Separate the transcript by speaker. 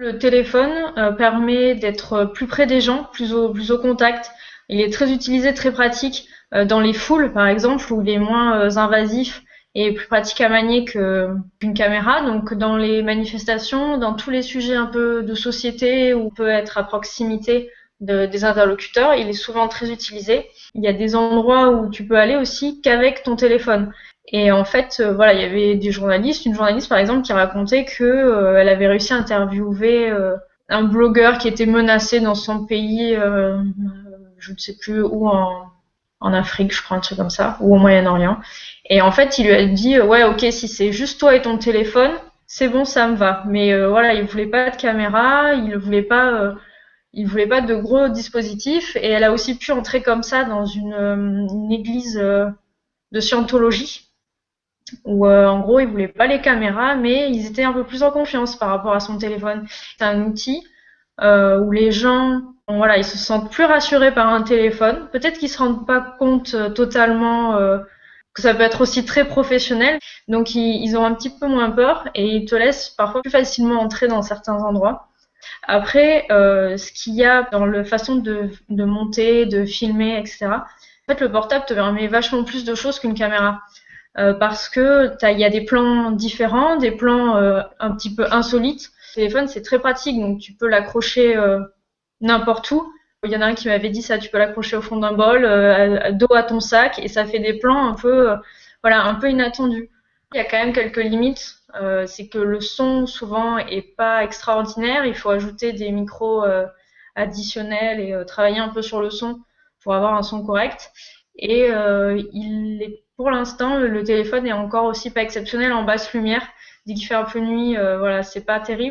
Speaker 1: Le téléphone permet d'être plus près des gens, plus au contact. Il est très utilisé, très pratique dans les foules, par exemple, où il est moins invasif et plus pratique à manier qu'une caméra. Donc dans les manifestations, dans tous les sujets un peu de société où on peut être à proximité des interlocuteurs, il est souvent très utilisé. Il y a des endroits où tu peux aller aussi qu'avec ton téléphone. Et en fait, voilà, il y avait une journaliste par exemple, qui racontait que elle avait réussi à interviewer un blogueur qui était menacé dans son pays, je ne sais plus où, en Afrique, je crois, un truc comme ça, ou au Moyen-Orient. Et en fait, il lui a dit, ouais, ok, si c'est juste toi et ton téléphone, c'est bon, ça me va. Mais voilà, il voulait pas de caméra, il voulait pas de gros dispositifs. Et elle a aussi pu entrer comme ça dans une église de scientologie où en gros ils voulaient pas les caméras, mais ils étaient un peu plus en confiance par rapport à son téléphone. C'est un outil où les gens, voilà, ils se sentent plus rassurés par un téléphone. Peut-être qu'ils se rendent pas compte totalement que ça peut être aussi très professionnel, donc ils ont un petit peu moins peur et ils te laissent parfois plus facilement entrer dans certains endroits. Après, ce qu'il y a dans la façon de monter, de filmer, etc. En fait, le portable te permet vachement plus de choses qu'une caméra. Parce que il y a des plans différents, des plans un petit peu insolites. Le téléphone, c'est très pratique, donc tu peux l'accrocher n'importe où. Il y en a un qui m'avait dit ça, tu peux l'accrocher au fond d'un bol, dos à ton sac, et ça fait des plans un peu, voilà, un peu inattendus. Il y a quand même quelques limites. C'est que le son souvent est pas extraordinaire. Il faut ajouter des micros additionnels et travailler un peu sur le son pour avoir un son correct. Et il est pour l'instant le téléphone est encore aussi pas exceptionnel en basse lumière. Dès qu'il fait un peu nuit, voilà, c'est pas terrible.